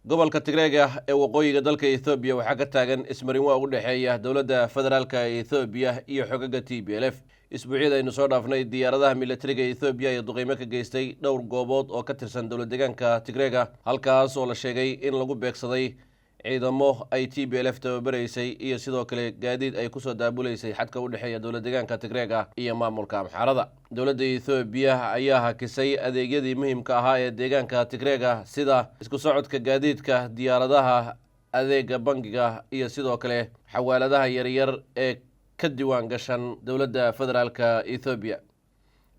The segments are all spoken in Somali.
gobolka Tigreega ee waqooyiga dalka Ethiopia waxaa ka taagan ismarin waa u dhaxeeya dawladda federaalka Ethiopia iyo xogaga TPLF. Isbuucyada aynu soo dhaafnay diyaaradaha militariga Ethiopia ee duqeymo ka geystay dhowr goobood oo ka tirsan dawlad deegaanka Tigreega, halkaas oo la sheegay in lagu beegsaday ciidamo ay TPLF tababaraysay iyo sidoo kale gaadiid ay kusoo daabuleysay xadka u dhaxeeya dawlad deegaanka Tigreega iyo maamulka Amxaarada. Dawladda Ethiopia ayaa hakisay adeegyadii muhiimka ahaa ee deegaanka Tigreega sida isku socodka gaadiidka, diyaaradaha, adeega bangiga iyo sidoo kale xawaaladaha yaryar ee ka diiwaan gashan dawladda federaalka Ethiopia.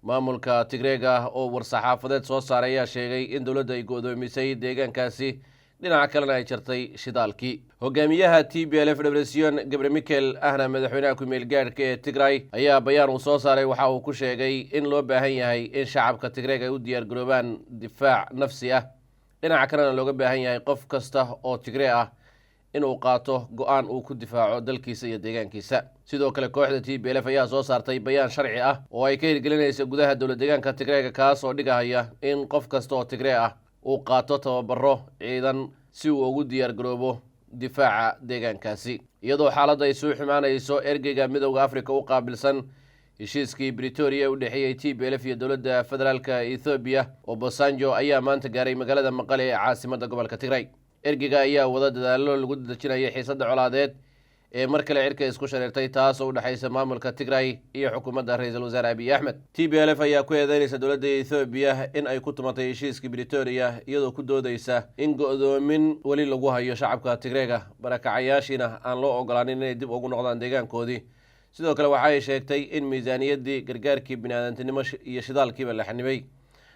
Maamulka Tigreega oo war-saxaafadeed soo saaray ayaa sheegay in dawladda ay go'doomisay deegaankaasi, dhinaca kalena ay jartay shidaalkii. Hogaamiyaha TPLF Debretsion Gebremichael ahna madaxweynaha ku-meel gaadhka ee Tigray ayaa bayaan uu soo saaray waxa uu ku sheegay in loo baahan yahay in shacabka Tigreega ay u diyaar garoobaan difaac nafsi ah, dhinaca kalena looga baahan yahay qof kasta oo Tigray ah inuu qaato go'aan uu ku difaaco dalkiisa iyo deegaankiisa. Sidoo kale kooxda TPLF ayaa soo saartay bayaan sharci ah oo ay ka hirgelinayso gudaha dawlad deegaanka Tigreega, kaas oo dhigaya in qof kasta oo Tigray ah uu qaato tababaro ciidan si uu ugu diyaar garoobo difaaca deegaankaasi. Iyadoo xaaladda ay soo xumaanayso, ergeyga midowga Afrika u qaabilsan heshiiskii Pretoria u dhaxeeyay TPLF iyo dawladda federaalka Ethiopia Obasanjo ayaa maanta gaaray magaalada Maqale ee caasimadda gobolka Tigray. Ergeyga ayaa wada dadaalo lagu dejinayay xiisadda colaadeed ee mar kale cirka isku shareertay, taas oo u dhaxaysa maamulka Tigray iyo xukuumadda ra'iisul wasaare Abiy Ahmed. TPLF ayaa ku eedeynaysa dawladda Ethiopia in ay ku tumatay heshiiskii Pretoria, iyadoo ku doodaysa in go'doomin weli lagu hayo shacabka Tigreega, barakacayaashiina aan loo ogolaanin inay dib ugu noqdaan deegaankoodii. Sidoo kale waxa ay sheegtay in miisaaniyaddii gargaarkii bini'aadantinimo iyo shidaalkiiba la xanibay,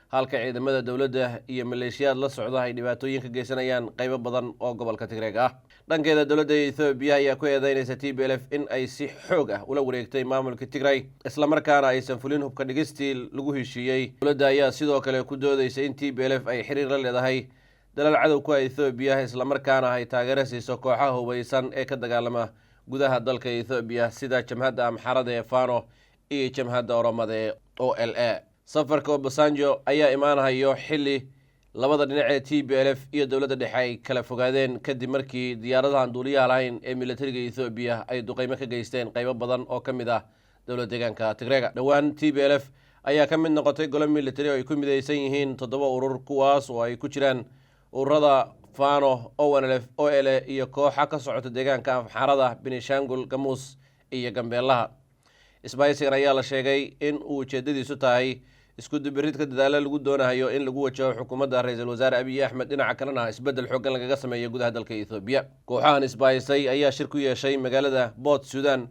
halka ciidamada dawladda iyo maleeshiyaad la socda ay dhibaatooyin ka geysanayaan qaybo badan oo gobolka Tigreega ah. Dhankeeda dawladda Ethiopia ayaa ku eedeynaysa TPLF in ay si xoog ah ula wareegtay maamulka Tigray, isla markaana aysan fulin hubka dhigistii lagu heshiiyey. Dawladda ayaa sidoo kale ku doodaysa in TPLF ay xiriir la leedahay dalal cadow ku ah Ethiopia, isla markaana ay taageero siiso kooxaha hubeysan ee ka dagaalama gudaha dalka Ethiopia sida Jamhadda Amxaarada ee Fano iyo Jamhadda Oromada ee OLA. Safarka Obasanjo ayaa imaanayo xilli labada dhinac ee TPLF iyo dawladda dhexe ay kala fogaadeen kadib markii diyaaradahan duuliyaha lahayn ee militariga Ethiopia ay duqeymo ka geysteen qaybo badan oo ka mid ah dawlad deegaanka Tigreega. Dhowaan TPLF ayaa ka mid noqotay golo militari oo ay ku midaysan yihiin 7 urur, kuwaas oo ay ku jiraan ururada Fano, ONLF, OLA iyo kooxa ka socota deegaanka Amxaarada, Benishangul, Gamus iyo Gambeelaha. Isbahaysigan ayaa la sheegay in uu ujeedadiisu tahay isku dubiridka dadaalo lagu doonayo in lagu wajaho xukuumadda ra'iisul wasaare Abiy Ahmed, dhinaca kalena isbedel xooggan lagaga sameeyo gudaha dalka Ethiopia. Kooxahan isbahaysay ayaa shir ku yeeshay magaalada Port Sudan,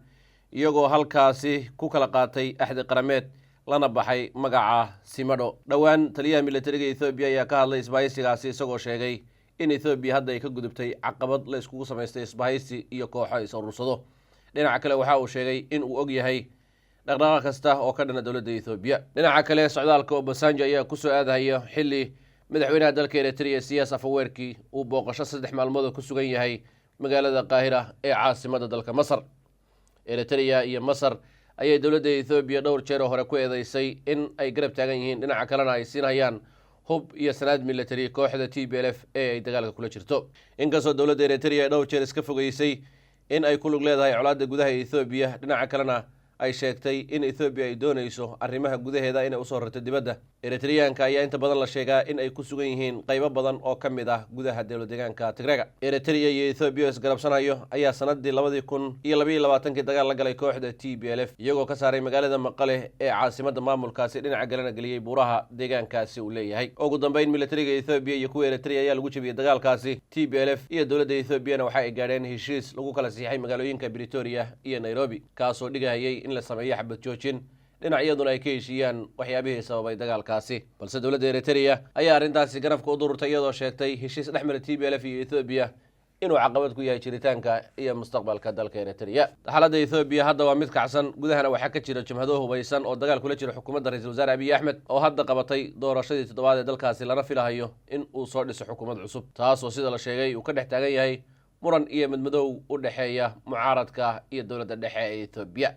iyagoo halkaasi ku kala qaatay axdi qarameed lana baxay magaca Simado. Dhowaan taliyaha militariga Ethiopia ayaa ka hadlay isbahaysigaasi, isagoo sheegay in Ethiopia hadda ay ka gudubtay caqabad la iskugu samaystay isbahaysi iyo kooxo is urursado. Dhinaca kale waxa uu sheegay in uu og yahay dhaqdhaqaaq kasta oo ka dhana dawladda Ethiopia. Dhinaca kale, socdaalka Obasanjo ayaa ku soo aadaya xilli madaxweynaha dalka Eritrea Siyaas Afwerki uu booqasho 3 maalmood ku sugan yahay magaalada Qaahira ee caasimadda dalka Masar. Eritrea iyo Masar ayay dawladda Ethiopia dhowr jeer hore ku eedeysay in ay garab taagan yihiin, dhinaca kalena ay siinayaan hub iyo sanaad militari kooxda TPLF ee ay dagaalka kula jirto. Inkastoo dawladda Eritrea dhowr jeer iska fogeysay in ay ku lug leedahay colaadda gudaha Ethiopia, dhinaca kalena ay sheegtay in Ethiopia ay doonayso arrimaha gudaheeda inay usoo rarto dibadda. Eritreanka ayaa inta badan la sheegaa in ay ku sugan yihiin qaybo badan oo ka mid ah gudaha dawlad deegaanka Tigreega. Eritrea iyo Ethiopia isgarabsanayo ayaa sanadii 2022 dagaal la galay kooxda TPLF, iyagoo ka saaray magaalada Maqale ee caasimadda maamulkaasi, dhinaca galena geliyay buuraha deegaankaasi uu leeyahay. Ugu dambeyn, militariga Ethiopia iyo kuwa Eritrea ayaa lagu jabiyay dagaalkaasi. TPLF iyo dawladda Ethiopia waxa ay gaadheen heshiis lagu kala siixay magaalooyinka Pretoria iyo Nairobi, kaasoo dhigayay in la sameeyo xabad joojin, dhinacyaduna ay ka heshiiyaan waxyaabihii sababay dagaalkaasi. Balse dawladda Eritrea ayaa arrintaasi garabka u dururtay, iyadoo sheegtay heshiis dhexmara TPLF iyo Ethiopia inuu caqabad ku yahay jiritaanka iyo mustaqbalka dalka Eritrea. Xaaladda Ethiopia hadda waa mid kacsan, gudahana waxaa ka jira jabhado hubeysan oo dagaal kula jira xukuumadda ra'iisul wasaare Abiy Ahmed, oo hadda qabatay doorashadii 7aad ee dalkaasi, lana filayo in uu soo dhiso xukuumad cusub, taas oo sida la sheegay uu ka dhex taagan yahay muran iyo madmadow u dhaxeeya mucaaradka iyo dawladda dhexe ee Ethiopia.